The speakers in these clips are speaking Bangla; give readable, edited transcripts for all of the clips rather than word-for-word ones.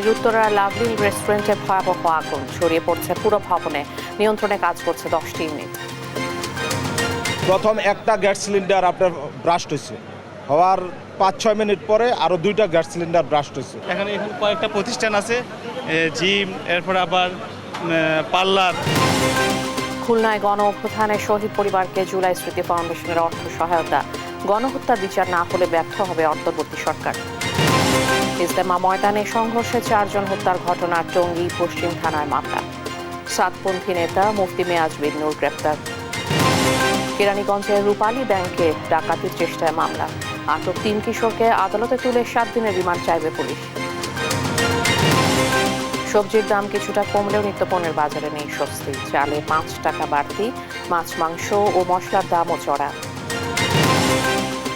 রাজধানীর উত্তরার লাভলিন রেস্টুরেন্টে ভয়াবহ আগুন ছড়িয়ে পড়ছে পুরো ভবনে। নিয়ন্ত্রণে কাজ করছে 10টি ইউনিট। প্রথম একটা গ্যাস সিলিন্ডার আপনার ব্রাস্ট হয়েছে, হওয়ার 5-6 মিনিট পরে আরও 2টা গ্যাস সিলিন্ডার ব্রাস্ট হয়েছে। এখানে কয়েকটা প্রতিষ্ঠান আছে, জিম, এরপর আবার পার্লার। খুলনায় গণ অভ্যুত্থানে শহীদ পরিবারকে জুলাই স্মৃতি ফাউন্ডেশনের অর্থ সহায়তা। গণহত্যার বিচার না হলে ব্যর্থ হবে অন্তর্বর্তী সরকার। ইজতেমা ময়দানে সংঘর্ষে 4 জন হত্যার ঘটনার টঙ্গী পশ্চিম থানায় মামলা। সাতপন্থী নেতা মুফতি মেয়াজ বিন নূর গ্রেপ্তার। কেরানীগঞ্জের রূপালী ব্যাংকে ডাকাতির চেষ্টায় মামলা। আটক 3 কিশোরকে আদালতে তুলে 7 দিনের রিমান্ড চাইবে পুলিশ। সবজির দাম কিছুটা কমলেও নিত্যপণ্যের বাজারে নেই স্বস্তি। চালে 5 টাকা বাড়তি, মাছ, মাংস ও মশলার দামও চড়া।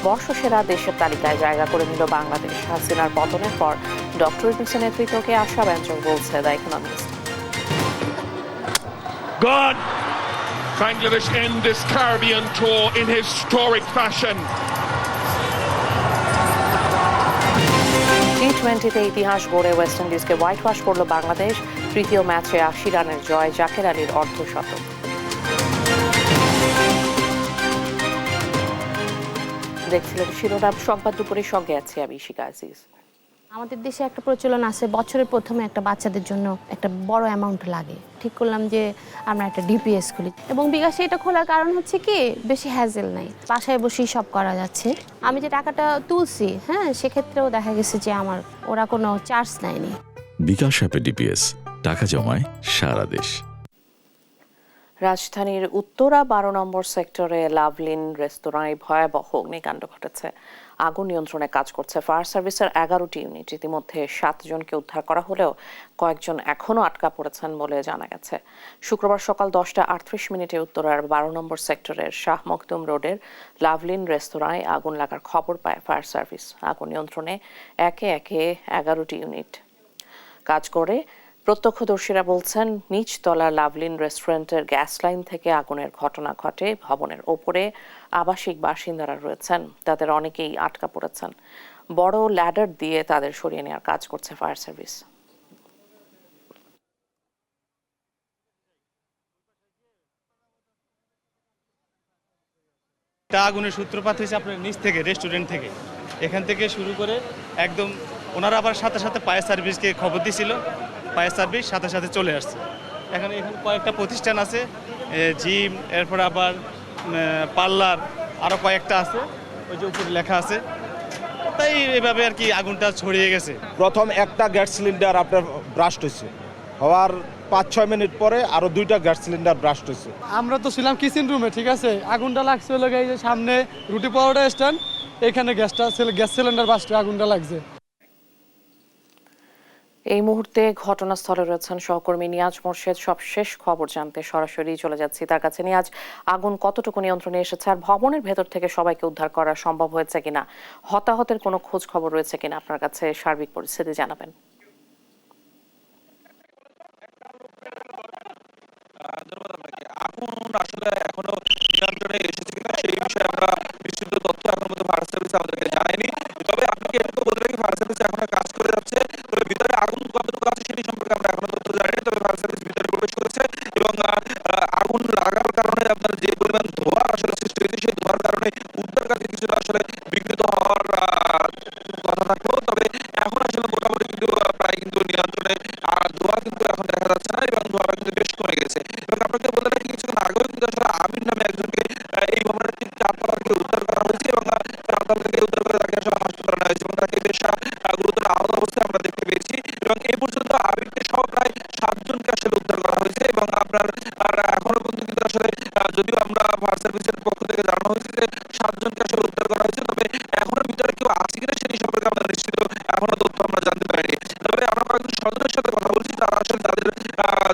বর্ষসেরা দেশের তালিকায় জায়গা করে নিল বাংলাদেশ। হাসিনার পতনের পর ডক্টর ইউনূসের নেতৃত্বকে আশাব্যঞ্জক বলছে the economist. God, Bangladesh end this Caribbean tour in historic fashion. টি-20তে ইতিহাস গড়ে ওয়েস্ট ইন্ডিজকে হোয়াইট ওয়াশ করল বাংলাদেশ। তৃতীয় ম্যাচে 80 রানের জয়, জাকের আলীর অর্ধশতক। দেখছিলেন শিরোনাম সংবাদ দুপুরের সঙ্গে আছি আমি শিকা আজিজ। আমাদের দেশে একটা প্রচলন আছে, বছরের প্রথমে একটা বাচ্চাদের জন্য একটা বড় অ্যামাউন্ট লাগে। ঠিক করলাম যে আমরা একটা ডিপিএস খুলি, এবং বিকাশে এটা খোলার কারণ হচ্ছে কি, বেশি হ্যাজেল নাই, বাসায় বসেই সব করা যাচ্ছে। আমি যে টাকাটা তুলছি, সেক্ষেত্রেও দেখা গেছে যে আমার ওরা কোনো চার্জ নেয়নি। বিকাশ অ্যাপে ডিপিএস, টাকা জমায় সারা দেশ। রাজধানীর উত্তরা 12 নম্বর সেক্টরে লাভলিন রেস্তোরাঁয় ভয়াবহ অগ্নিকাণ্ড ঘটেছে। আগুন নিয়ন্ত্রণে কাজ করছে ফায়ার সার্ভিসের 11টি ইউনিট। ইতিমধ্যে 7 জনকে উদ্ধার করা হলেও কয়েকজন এখনও আটকা পড়েছেন বলে জানা গেছে। শুক্রবার সকাল 10:38 উত্তরার 12 নম্বর সেক্টরের শাহ মখদুম রোডের লাভলিন রেস্তোরাঁয় আগুন লাগার খবর পায় ফায়ার সার্ভিস। আগুন নিয়ন্ত্রণে একে একে 11টি ইউনিট কাজ করে। প্রত্যক্ষদর্শীরা বলছেন, নিচতলা লাভলিন রেস্টুরেন্টের গ্যাস লাইন থেকে আগুনের ঘটনা ঘটে। ভবনের ওপরে আবাসিক বাসিন্দারা রয়েছেন, তাদের অনেকেই আটকা পড়েছেন। বড় ল্যাডার দিয়ে তাদের সরিয়ে নেওয়ার কাজ করছে ফায়ার সার্ভিস। আগুনের সূত্রপাত হয়েছে আপনার নিচ থেকে, রেস্টুরেন্ট থেকে। এখান থেকে শুরু করে একদম ওনারা আবার সাথে সাথে ফায়ার সার্ভিসকে খবর দিয়েছিল, ফায়ার সার্ভিস সাথে সাথে চলে আসছে। এখানে কয়েকটা প্রতিষ্ঠান আছে, জিম, এরপর আবার পার্লার, আরও কয়েকটা আছে, ওই যে উপরে লেখা আছে। তাই এভাবে আর কি আগুনটা ছড়িয়ে গেছে। প্রথম একটা গ্যাস সিলিন্ডার আপনার ব্রাস্ট হয়েছে, হওয়ার 5-6 মিনিট পরে আরও 2টা গ্যাস সিলিন্ডার ব্রাস্ট হয়েছে। আমরা তো ছিলাম কিচেন রুমে, ঠিক আছে, আগুনটা লাগছে হলো এই যে সামনে রুটি পাউডার স্ট্যান্ড, এখানে গ্যাস সিলিন্ডার বাস্টে আগুনটা লাগছে। এই মুহূর্তে ঘটনাস্থলে রয়েছেন সহকর্মী নিয়াজ মোর্শেদ। সবশেষ খবর জানতে সরাসরি চলে যাচ্ছি তার কাছে। নিয়াজ, আগুন কতটুকু নিয়ন্ত্রণে এসেছে, আর ভবনের ভেতর থেকে সবাইকে উদ্ধার করা সম্ভব হয়েছে কিনা, হতাহতের কোনো খোঁজ খবর রয়েছে কিনা, আপনার কাছে সার্বিক পরিস্থিতি জানাবেন। আগুন আসলে এখনো নিয়ন্ত্রণে এসেছে কিনা সেই বিষয়ে আমরা নিশ্চিত তথ্য এখনো মধ্যে ফায়ার সার্ভিস আমাদেরকে জানায়নি। তবে আপনাকে এটুকু বলে রাখি, ফায়ার সার্ভিস এখনো কাজ করে যাচ্ছে। তবে ভিতরে আগুন কতটুকু আছে সেটি সম্পর্কে আমরা এখনো তথ্য জানিনি। তবে ফায়ার সার্ভিস ভিতরে প্রবেশ করেছে এবং আগুন লাগার কারণে আপনার যে পরিমাণ ধোঁয়া আসলে সৃষ্টি হয়েছে, সেই ধোঁয়ার কারণে উদ্ধার কাজে কিছুটা আসলে বিঘ্নিত হওয়ার কথা থাকলেও, তবে এখন আসলে মোটামুটি কিন্তু প্রায় কিন্তু নিয়ন্ত্রণে, আর ধোঁয়া কিন্তু এখন দেখা যাচ্ছে না এবং ধোঁয়াটা কিন্তু বেশ কমে গেছে। এবং আপনাকে বলে রাখি, কিছুক্ষণ আগেও কিন্তু আসলে আমির নামে একজনকে এই ভবনের 4তলা থেকে উদ্ধার করা হয়েছে এবং 4তলা থেকে উদ্ধার করে তাকে আসলে হাসপাতালে নেওয়া হয়েছে এবং তাকে বেশ গুরুতর আহত অবস্থায় আমরা দেখতে পেয়েছি। এবং এই পর্যন্ত আমিরকে সহ প্রায় 7 জনকে আসলে উদ্ধার করা হয়েছে এবং আপনার এখনো পর্যন্ত কিন্তু আসলে, যদিও আমরা ফায়ার সার্ভিসের পক্ষ থেকে জানানো হয়েছে যে 7 জনকে আসলে উদ্ধার করা হয়েছে, তবে এখনো ভিতরে কেউ আছে কিনা সেটি সম্পর্কে আমরা নিশ্চিত এখনো তথ্য আমরা জানতে পারিনি। তবে আমরা কয়েকজন স্বজনের সাথে কথা বলছি, তারা আসলে তাদের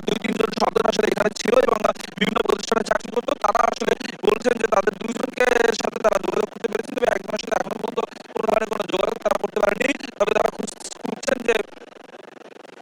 2-3 জন স্বজন আসলে এখানে ছিল এবং বিভিন্ন প্রতিষ্ঠানে চাকরি করতো। তারা আসলে বলছেন যে তাদের 2 জনকে সাথে তারা যোগাযোগ করতে পেরেছে, তবে একজন আসলে এখনো পর্যন্ত কোনো ধরনের কোনো যোগাযোগ তারা করতে পারেনি। তবে তারা খুঁজছেন যে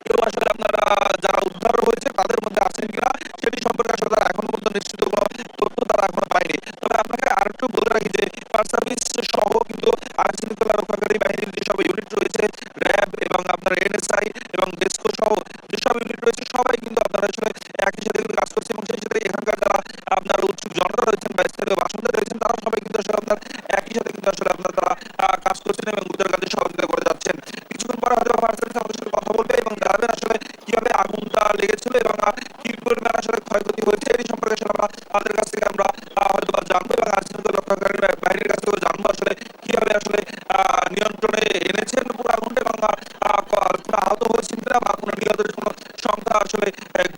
কেউ আসলে আপনারা যারা উদ্ধার হয়েছে তাদের মধ্যে আছেন কিনা সেটি সম্পর্কে আসলে তারা এখনো পর্যন্ত নিশ্চিত কোনো তথ্য তারা এখনো পায়নি। তবে আপনাকে আরেকটু বলে রাখি যে ফায়ার সার্ভিস সহ কিন্তু আইনশৃঙ্খলা রক্ষাকারী বাহিনীর যেসব ইউনিট রয়েছে, র্যাব এবং আপনার এনএসআই এবং ডেস্কো সহ যেসব ইউনিট রয়েছে সবাই কিন্তু আপনারা আসলে একই সাথে কাজ করছে এবং সেই সাথে এখানকার যারা আপনার উৎসুক জনতা রয়েছেন বা স্থানীয় বাসিন্দা রয়েছেন তারা সবাই কিন্তু আসলে আপনার একই সাথে কিন্তু আসলে আপনার তারা কাজ করছেন এবং উদ্ধার কাজে সহযোগিতা করে যাচ্ছেন। কিছুক্ষণ পরে হয়তো ফায়ার সার্ভিস আমাদের সাথে কথা বলবে এবং জানাবেন আসলে কিভাবে আগুনটা লেগেছিল এবং কি পরিমাণ আসলে ক্ষয়ক্ষতি হয়েছে এই সম্পর্কে আসলে আমরা আমাদের কাছ থেকে আমরা হয়তো জানবো এবং আইনশৃঙ্খলা রক্ষাকারী বাহিনীর কাছ থেকেও জানবো আসলে কিভাবে আসলে নিয়ন্ত্রণে এনেছেন পুরো আগুনটা এবং কোনো আহত হয়েছেন কিনা বা কোনো নিহতের কোনো সংখ্যা আসলে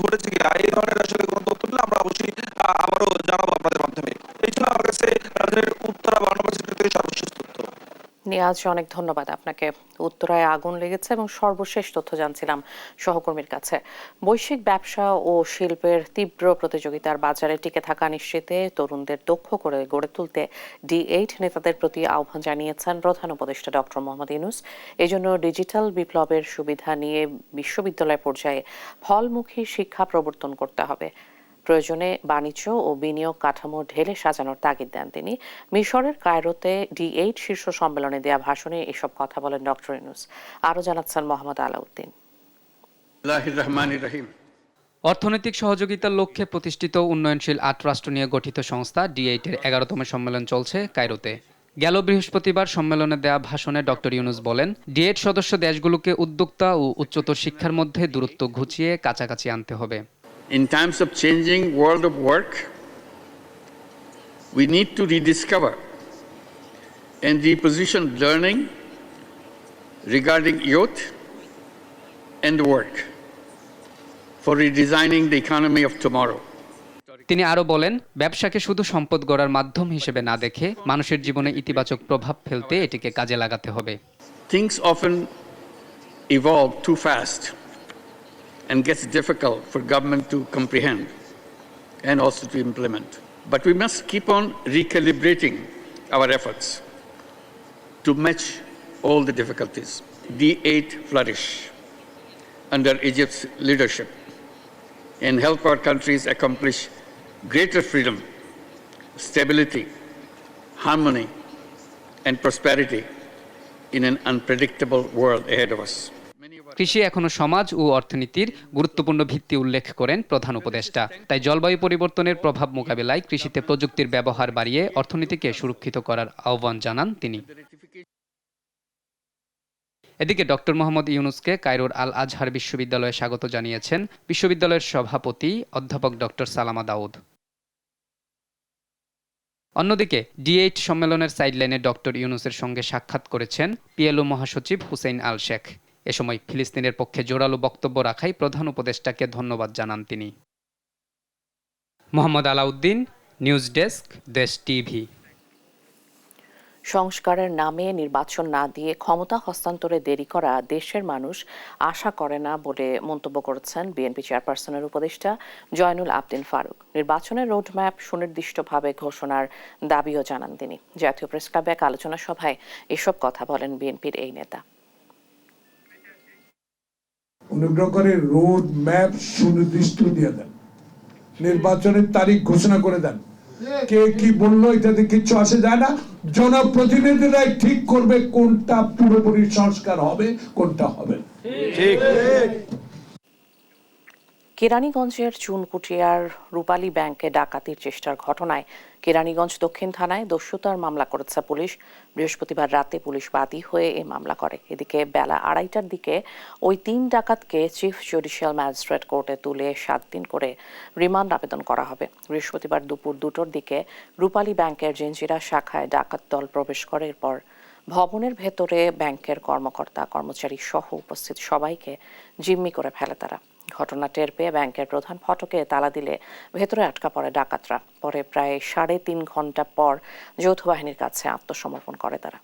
ঘটেছে কিনা এই ধরনের আসলে কোনো তথ্য দিলে আমরা অবশ্যই আবারও জানাবো আপনাদের মাধ্যমে। এই ছিল আমার কাছে উত্তরা বা নম্বর থেকে সর্বশেষ তথ্য। নিয়াজ, অনেক ধন্যবাদ আপনাকে। উত্তরায় আগুন লেগেছে এবং সর্বশেষ তথ্য জানছিলাম সহকর্মীর কাছে। বৈশ্বিক ব্যবসা ও শিল্পের তীব্র প্রতিযোগিতার বাজারে টিকে থাকা নিশ্চিতে তরুণদের দক্ষ করে গড়ে তুলতে D8 নেতাদের প্রতি আহ্বান জানিয়েছেন প্রধান উপদেষ্টা ডক্টর মোহাম্মদ ইউনূস। এজন্য ডিজিটাল বিপ্লবের সুবিধা নিয়ে বিশ্ববিদ্যালয় পর্যায়ে ফলমুখী শিক্ষা প্রবর্তন করতে হবে। প্রয়োজনে বাণিজ্য ও বিনিয়োগ কাঠামো ঢেলে সাজানোর তাগিদ দেন তিনি। মিশরের কায়রোতে D8 শীর্ষ সম্মেলনে দেয়া ভাষণে এসব কথা বলেন ডক্টর ইউনূস। আরও জানাচ্ছেন মোহাম্মদ আলাউদ্দিন। অর্থনৈতিক সহযোগিতার লক্ষ্যে প্রতিষ্ঠিত উন্নয়নশীল 8 রাষ্ট্র নিয়ে গঠিত সংস্থা D8 এর 11তম সম্মেলন চলছে কায়রোতে। গেল বৃহস্পতিবার সম্মেলনে দেয়া ভাষণে ডক্টর ইউনূস বলেন, D8 সদস্য দেশগুলোকে উদ্যোক্তা ও উচ্চতর শিক্ষার মধ্যে দূরত্ব ঘুচিয়ে কাছাকাছি আনতে হবে। In times of changing world of work, we need to rediscover and reposition learning regarding youth and work for redesigning the economy of tomorrow. তিনি আরও বলেন, ব্যবসাকে শুধু সম্পদ গড়ার মাধ্যম হিসেবে না দেখে মানুষের জীবনে ইতিবাচক প্রভাব ফেলতে এটিকে কাজে লাগাতে হবে। Things often evolve too fast and gets difficult for government to comprehend and also to implement. But we must keep on recalibrating our efforts to match all the difficulties. D8 flourish under Egypt's leadership and help our countries accomplish greater freedom, stability, harmony, and prosperity in an unpredictable world ahead of us. কৃষি এখনো সমাজ ও অর্থনীতির গুরুত্বপূর্ণ ভিত্তি উল্লেখ করেন প্রধান উপদেষ্টা। তাই জলবায়ু পরিবর্তনের প্রভাব মোকাবিলায় কৃষিতে প্রযুক্তির ব্যবহার বাড়িয়ে অর্থনীতিকে সুরক্ষিত করার আহ্বান জানান তিনি। এদিকে ডক্টর মোহাম্মদ ইউনূসকে কায়রোর আল আজহার বিশ্ববিদ্যালয়ে স্বাগত জানিয়েছেন বিশ্ববিদ্যালয়ের সভাপতি অধ্যাপক ডক্টর সালামা দাউদ। অন্যদিকে D8 সম্মেলনের সাইডলাইনে ডক্টর ইউনূসের সঙ্গে সাক্ষাৎ করেছেন PLO মহাসচিব হুসেইন আল শেখ। এ সময় ফিলিস্তিনের পক্ষে জোরালো বক্তব্য রাখায় প্রধান উপদেষ্টাকে ধন্যবাদ জানান তিনি। মোহাম্মদ আলাউদ্দিন, নিউজ ডেস্ক, দেশ টিভি। সংস্কারের নামে নির্বাচন না দিয়ে ক্ষমতা হস্তান্তরে দেরি করা দেশের মানুষ আশা করে না বলে মন্তব্য করেছেন বিএনপি চেয়ারপারসনের উপদেষ্টা জয়নুল আবদিন ফারুক। নির্বাচনের রোডম্যাপ সুনির্দিষ্টভাবে ঘোষণার দাবিও জানান তিনি। জাতীয় প্রেসক্লাবে এক আলোচনা সভায় এসব কথা বলেন বিএনপির এই নেতা। অনুগ্রহ করে রোড ম্যাপ সুনির্দিষ্ট দিয়ে দেন, নির্বাচনের তারিখ ঘোষণা করে দেন। কে কি বললো এটাতে কিচ্ছু আসে যায় না। জনপ্রতিনিধিরাই ঠিক করবে কোনটা পুরোপুরি সংস্কার হবে, কোনটা হবে। কেরানীগঞ্জের চুনকুটিয়ার রূপালী ব্যাংকে ডাকাতির চেষ্টার ঘটনায় কেরানীগঞ্জ দক্ষিণ থানায় দস্যুতার মামলা করেছে পুলিশ। বৃহস্পতিবার রাতে পুলিশ বাদী হয়ে এই মামলা করে। এদিকে বেলা 2:30টার দিকে ওই 3 ডাকাতকে চিফ জুডিশিয়াল ম্যাজিস্ট্রেট কোর্টে তুলে 7 দিন করে রিমান্ড আবেদন করা হবে। বৃহস্পতিবার দুপুর 2টোর দিকে রূপালী ব্যাংকের জেঞ্জিরা শাখায় ডাকাত দল প্রবেশ করে। এরপর ভবনের ভেতরে ব্যাংকের কর্মকর্তা কর্মচারী সহ উপস্থিত সবাইকে জিম্মি করে ফেলে তারা। ঘটনা টের পেয়ে ব্যাংকের প্রধান ফটকে তালা দিলে ভেতরে আটকা পড়ে ডাকাতরা। পরে প্রায় 3.5 ঘন্টা পর যৌথ বাহিনীর কাছে আত্মসমর্পণ করে তারা।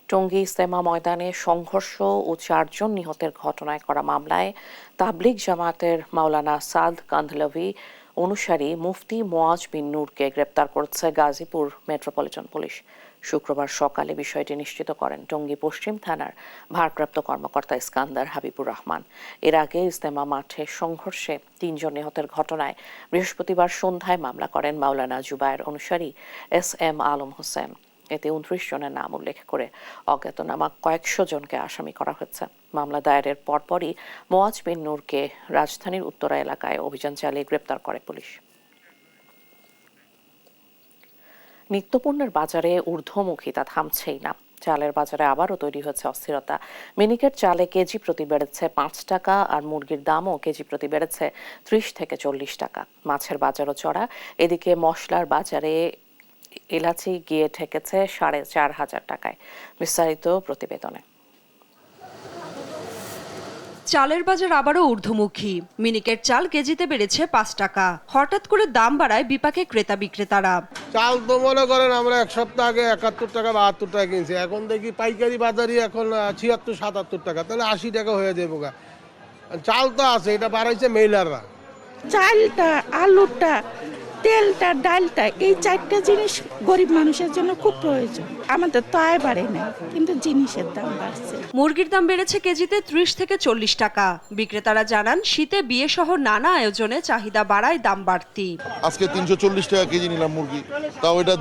টঙ্গী ইস্তেমা ময়দানে সংঘর্ষ ও 4 জন নিহতের ঘটনায় করা মামলায় তাবলিগ জামাতের মাওলানা সাদ কান্ধলভি অনুসারী মুফতি মোয়াজ বিন নূরকে গ্রেপ্তার করেছে গাজীপুর মেট্রোপলিটন পুলিশ। শুক্রবার সকালে বিষয়টি নিশ্চিত করেন টঙ্গী পশ্চিম থানার ভারপ্রাপ্ত কর্মকর্তা ইস্কান্দার হাবিবুর রহমান। এর আগে ইস্তেমা মাঠে সংঘর্ষে 3 জন নিহতের ঘটনায় বৃহস্পতিবার সন্ধ্যায় মামলা করেন মাওলানা জুবায়ের অনুসারী SM আলম হোসেন। এতে 29 জনের নাম উল্লেখ করে অজ্ঞাতনামা কয়েকশো জনকে আসামি করা হয়েছে। মামলা দায়েরের পরপরই মোয়াজ বিন নূরকে রাজধানীর উত্তরা এলাকায় অভিযান চালিয়ে গ্রেপ্তার করে পুলিশ। নিত্যপণ্যের বাজারে ঊর্ধ্বমুখী তা থামছেই না। চালের বাজারে আবারও তৈরি হয়েছে অস্থিরতা। মিনিকেট চালে কেজি প্রতি বেড়েছে 5 টাকা, আর মুরগির দামও কেজি প্রতি বেড়েছে 30 থেকে 40 টাকা। মাছের বাজারও চড়া। এদিকে মশলার বাজারে এলাচি গিয়ে ঠেকেছে 4,500 টাকায়। বিস্তারিত প্রতিবেদনে। চালের বাজার আবারও ঊর্ধ্বমুখী। মিনিকেট চাল কেজিতে বেড়েছে 5 টাকা। হঠাৎ করে দাম বাড়ায় বিপাকে ক্রেতা বিক্রেতারা। চাল তো মনে করেন আমরা এক সপ্তাহ আগে 71 টাকা 72 টাকা কিনছি, এখন দেখি পাইকারি বাজারে এখন 76-77 টাকা, তাহলে 80 টাকা হয়ে যাবে। চাল তো আছে, এটা বাড়াইছে মেইলাররা। চালটা, আলুটা, তেলটা, ডালটা, এই 4টা জিনিস গরিব মানুষের জন্য খুব প্রয়োজন। আমাদের তো আয় বাড়ে না, কিন্তু জিনিসের দাম বাড়ছে। মুরগির দাম বেড়েছে কেজিতে 30 থেকে 40 টাকা। বিক্রেতারা জানান শীতে বিয়ে সহ নানা আয়োজনে চাহিদা বাড়ায় দাম বাড়তি। আজকে 340 টাকা কেজি নিলাম মুরগি, তাও এটা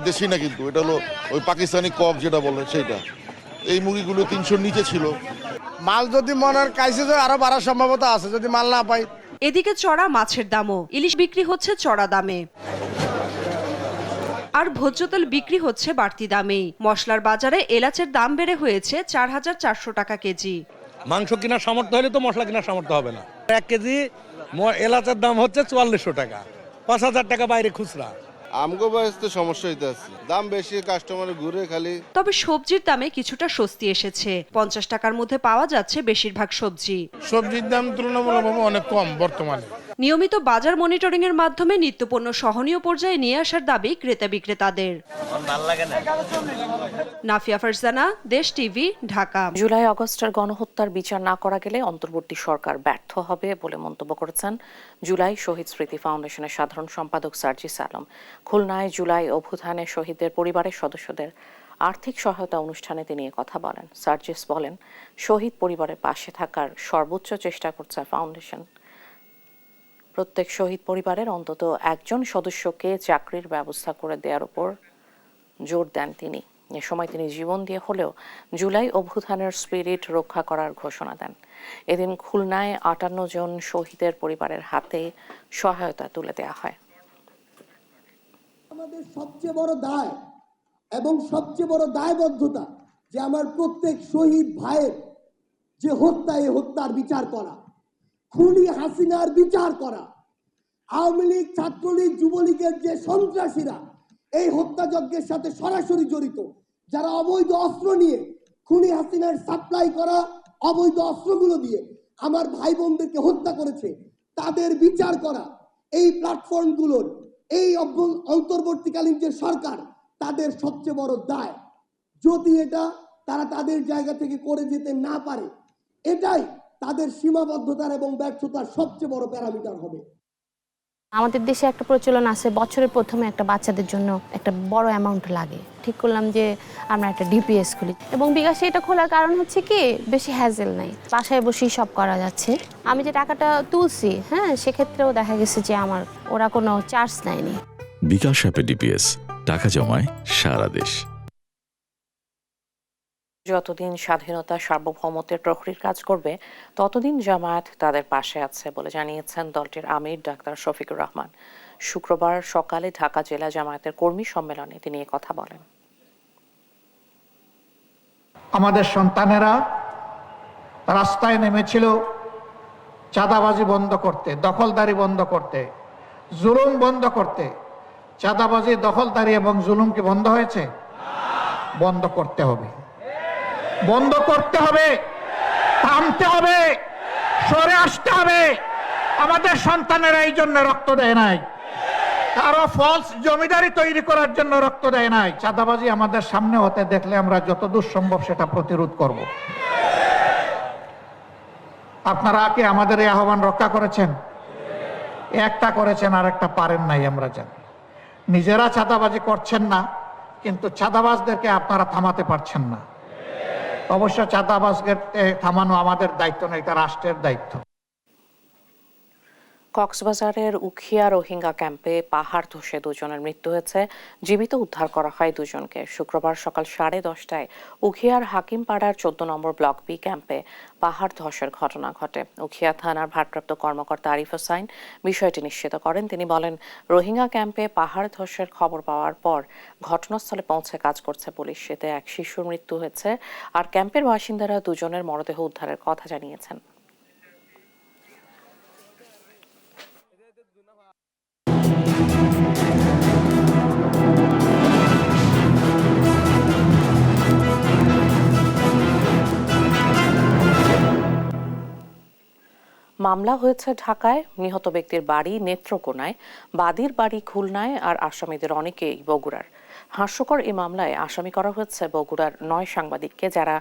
দেশি না, কিন্তু এটা হলো ওই পাকিস্তানি কক যেটা বলে সেইটা। এই মুরগিগুলো 300-র নিচে ছিল। মাল যদি মনের কাছে যায় আরো বাড়ার সম্ভাবনা আছে যদি মাল না পাই। এদিকে চড়া মাছের দামও। ইলিশ বিক্রি হচ্ছে চড়া দামে, আর ভোজ্য তেল বিক্রি হচ্ছে বাড়তি দামেই। মশলার বাজারে এলাচের দাম বেড়ে হয়েছে 4,400 টাকা কেজি। মাংস কেনার সামর্থ্য হলে তো মশলা কেনার সামর্থ্য হবে না। 1 কেজি এলাচের দাম হচ্ছে 4400 টাকা, 5000 টাকা বাইরে খুচরা। আমগো বয়সে সমস্যা হইতে আছে, দাম বেশি, কাস্টমার ঘুরে খালি। তবে সবজির দামে কিছুটা স্বস্তি এসেছে। 50 টাকার মধ্যে পাওয়া যাচ্ছে বেশিরভাগ সবজি। সবজির দাম তুলনামূলকভাবে অনেক কম বর্তমানে। নিয়মিত বাজার মনিটরিং এর মাধ্যমে নিত্যপণ্য সহনীয় পর্যায়ে নিয়ে আসার দাবি ক্রেতা বিক্রেতাদের। নাফিয়া ফারজানা, দেশ টিভি, ঢাকা। জুলাই আগস্টের গণহত্যার বিচার না করা গেলে অন্তর্বর্তী সরকার ব্যর্থ হবে বলে মন্তব্য করেছেন জুলাই শহীদ স্মৃতি ফাউন্ডেশনের সাধারণ সম্পাদক সার্জিস আলম। খুলনায় জুলাই অভ্যুত্থানে শহীদদের পরিবারের সদস্যদের আর্থিক সহায়তা অনুষ্ঠানে তিনি কথা বলেন। সার্জিস বলেন, শহীদ পরিবারের পাশে থাকার সর্বোচ্চ চেষ্টা করছে ফাউন্ডেশন। প্রত্যেক শহীদ পরিবারের অন্তত একজন সদস্যকে চাকরির ব্যবস্থা করে দেওয়ার উপর জোর দেন তিনি। এ সময় তিনি জীবন দিয়ে হলেও জুলাই অভ্যুত্থানের স্পিরিট রক্ষা করার ঘোষণা দেন। এদিন খুলনায় 58 জন শহীদের পরিবারের হাতে সহায়তা তুলে দেওয়া হয়। আমাদের সবচেয়ে বড় দায় এবং সবচেয়ে বড় দায়বদ্ধতা যে আমার প্রত্যেক শহীদ ভাইয়ের যে হত্যা, এই হত্যার বিচার করা, খুনি হাসিনার বিচার করা, আওয়ামী লীগ, ছাত্রলীগ, যুবলীগের যে সন্ত্রাসীরা এই হত্যাযজ্ঞের সাথে সরাসরি জড়িত, যারা অবৈধ অস্ত্র নিয়ে খুনি হাসিনার সাপ্লাই করা অবৈধ অস্ত্রগুলো দিয়ে আমার ভাই বোনদেরকে হত্যা করেছে, তাদের বিচার করা। এই প্ল্যাটফর্মগুলোর, এই অন্তর্বর্তীকালীন যে সরকার, তাদের সবচেয়ে বড় দায়। যদি এটা তারা তাদের জায়গা থেকে করে যেতে না পারে, এটাই তাদের সীমাবদ্ধতার এবং ব্যর্থতার সবচেয়ে বড় প্যারামিটার হবে। আমাদের দেশে একটা প্রচলন আছে, বছরের প্রথমে একটা বাচ্চাদের জন্য একটা বড় অ্যামাউন্ট লাগে। ঠিক করলাম যে আমরা একটা ডিপিএস খুলি, এবং বিকাশে এটা খোলার কারণ হচ্ছে কি, বেশি হ্যাজেল নাই, বাসায় বসেই সব করা যাচ্ছে। আমি যে টাকাটা তুলছি, সেক্ষেত্রেও দেখা গেছে যে আমার ওরা কোনো চার্জ নেয়নি। বিকাশ অ্যাপে ডিপিএস, টাকা জমায় সারা দেশ। যতদিন স্বাধীনতা সার্বভৌমত্বের প্রহরীর কাজ করবে, ততদিন জামায়াত তাদের পাশে আছে বলে জানিয়েছেন দলটির আমির ডাক্তার শফিকুর রহমান। শুক্রবার সকালে ঢাকা জেলা জামায়াতের কর্মী সম্মেলনে তিনি কথা বলেন। আমাদের সন্তানেরা রাস্তায় নেমেছিল চাঁদাবাজি বন্ধ করতে, দখলদারি বন্ধ করতে, জুলুম বন্ধ করতে। চাঁদাবাজি, দখলদারি এবং জুলুম কি বন্ধ হয়েছে? বন্ধ করতে হবে, বন্ধ করতে হবে, থামতে হবে, সরে আসতে হবে। আমাদের সন্তানেরা এই জন্য রক্ত দেয় নাই, কারো ফলস জমিদারি তৈরি করার জন্য রক্ত দেয় নাই। চাঁদাবাজি আমাদের সামনে হতে দেখলে আমরা যতদূর সম্ভব সেটা প্রতিরোধ করব। আপনারা কি আমাদের এই আহ্বান রক্ষা করেছেন? একটা করেছেন, আর একটা পারেন নাই, আমরা জানি। নিজেরা চাঁদাবাজি করছেন না, কিন্তু চাঁদাবাজদেরকে আপনারা থামাতে পারছেন না। অবশ্য চাঁদাবাজকে থামানো আমাদের দায়িত্ব না, এটা রাষ্ট্রের দায়িত্ব। কক্সবাজারের উখিয়া রোহিঙ্গা ক্যাম্পে পাহাড় ধসে দুজনের মৃত্যু হয়েছে। জীবিত উদ্ধার করা হয় দুজনকে। শুক্রবার সকাল 10:30টায় উখিয়ার হাকিমপাড়ার 14 নম্বর ব্লক বি ক্যাম্পে পাহাড় ধসের ঘটনা ঘটে। উখিয়া থানার ভারপ্রাপ্ত কর্মকর্তা আরিফ হোসাইন বিষয়টি নিশ্চিত করেন। তিনি বলেন, রোহিঙ্গা ক্যাম্পে পাহাড় ধসের খবর পাওয়ার পর ঘটনাস্থলে পৌঁছে কাজ করছে পুলিশ। এতে এক শিশুর মৃত্যু হয়েছে, আর ক্যাম্পের বাসিন্দারা দুজনের মরদেহ উদ্ধারের কথা জানিয়েছেন। মামলা হয়েছে ঢাকায়। নিহত ব্যক্তির বাড়ি নেত্রকোনায়, বাদীর বাড়ি খুলনায়, আর আসামিদের অনেকেই বগুড়ার। হাস্যকর এই মামলায় আসামি করা হয়েছে বগুড়ার 9 সাংবাদিককে, যারা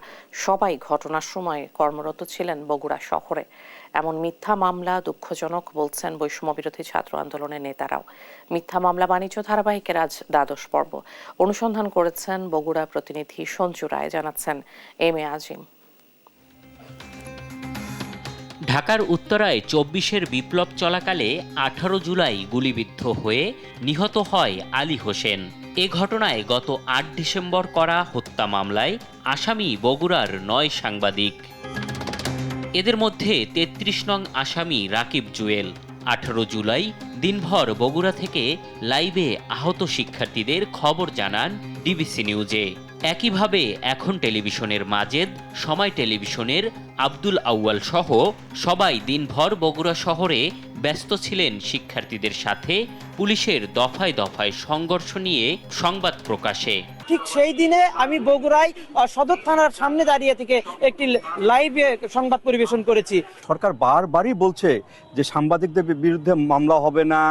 সবাই ঘটনার সময় কর্মরত ছিলেন বগুড়া শহরে। এমন মিথ্যা মামলা দুঃখজনক বলছেন বৈষম্যবিরোধী ছাত্র আন্দোলনের নেতারাও। মিথ্যা মামলা বাণিজ্য ধারাবাহিকের আজ 12 পর্ব। অনুসন্ধান করেছেন বগুড়া প্রতিনিধি সঞ্জু রায়, জানাচ্ছেন এম এ আজিম। ঢাকার উত্তরায় 24-এর বিপ্লব চলাকালে 18 জুলাই গুলিবিদ্ধ হয়ে নিহত হয় আলী হোসেন। এ ঘটনায় গত 8 ডিসেম্বর করা হত্যা মামলায় আসামি বগুড়ার 9 সাংবাদিক। এদের মধ্যে 33 নং আসামি রাকিব জুয়েল। 18 জুলাই দিনভর বগুড়া থেকে লাইভে আহত শিক্ষার্থীদের খবর জানান ডিবিসি নিউজে। একইভাবে এখন টেলিভিশনের মাজেদ, সময় টেলিভিশনের আব্দুল আউয়াল সহ সবাই দিনভর বগুড়া শহরে ব্যস্ত ছিলেন শিক্ষার্থীদের সাথে পুলিশের দফায় দফায় সংঘর্ষ নিয়ে সংবাদ প্রকাশে। ঠিক সেই দিনে আমি বগুড়ায় সদর থানার সামনে দাঁড়িয়ে থেকে একটি লাইভে সংবাদ পরিবেশন করেছি। সরকার বারবারই বলছে যে সাংবাদিকদের বিরুদ্ধে মামলা হবে না,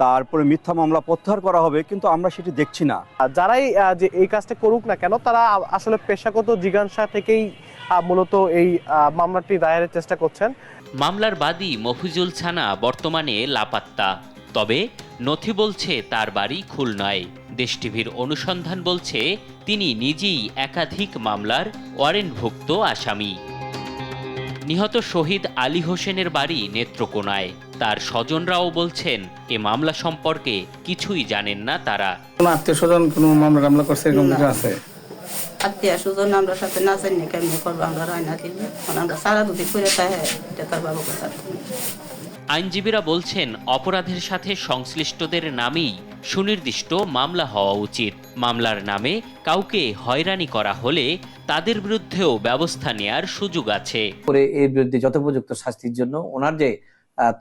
তারপরে মিথ্যা মামলা প্রত্যাহার করা হবে, কিন্তু আমরা সেটি দেখছি না। যারাই যে এই কাজটা করুক না কেন, তারা আসলে পেশাগত জিজ্ঞাসা থেকেই মূলত এই মামলাটি দায়েরের চেষ্টা করছেন। মামলার বাদী মফিজুল ছানা বর্তমানে লাপাত্তা, তবে নথি বলছে তার বাড়ি খুলনায়। দেশ টিভির অনুসন্ধান বলছে তিনি নিজেই একাধিক মামলার ওয়ারেন্টভুক্ত আসামি। নিহত শহীদ আলী হোসেনের বাড়ি নেত্রকোনায়। তার স্বজনরাও বলছেন এ মামলা সম্পর্কে কিছুই জানেন না তারা। আত্মীয় স্বজন কোনো মামলা করছে এরকম কিছু আছে? আত্মীয় স্বজন আমরা সাথে না জানি না কেমনি করবো, আমরা রায় না দিলে আমরা সারা দুদিন করে তাই এটা তার বাবা কথা। আইনজীবীরা বলছেন অপরাধের সাথে সংশ্লিষ্টদের নামেই সুনির্দিষ্ট মামলা হওয়া উচিত। মামলার নামে কাউকে হয়রানি করা হলে তাদের বিরুদ্ধেও ব্যবস্থা নেয়ার সুযোগ আছে। এর বিরুদ্ধে যথোপযুক্ত শাস্তির জন্য ওনার যে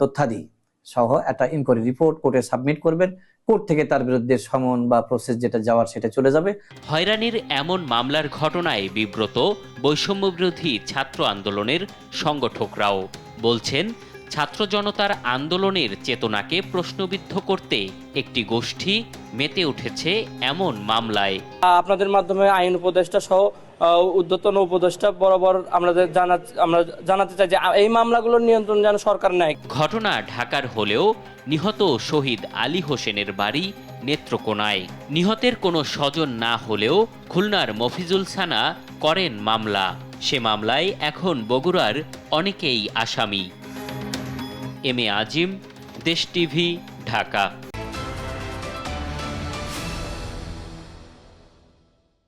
তথ্যাদি সহ একটা ইনকোয়ারি রিপোর্ট কোর্টে সাবমিট করবেন। কোর্ট থেকে তার বিরুদ্ধে সমন বা প্রসেস যেটা যাওয়ার সেটা চলে যাবে। হয়রানির এমন মামলার ঘটনায় বিব্রত বৈষম্যবিরোধী ছাত্র আন্দোলনের সংগঠকরাও বলছেন, ছাত্র জনতার আন্দোলনের চেতনাকে প্রশ্নবিদ্ধ করতে একটি গোষ্ঠী মেতে উঠেছে এমন মামলায়। আপনাদের মাধ্যমে আইন উপদেষ্টা সহ উদ্যতন উপদেষ্টা বরাবর আমরা জানাতে চাই যে এই মামলাগুলোর নিয়ন্ত্রণ যেন সরকার নেয়। ঘটনা ঢাকার হলেও নিহত শহীদ আলী হোসেনের বাড়ি নেত্রকোনায়। নিহতের কোনো স্বজন না হলেও খুলনার মফিজুল ছানা করেন মামলা। সে মামলায় এখন বগুড়ার অনেকেই আসামি। এম এ আজিম, দেশ টিভি, ঢাকা।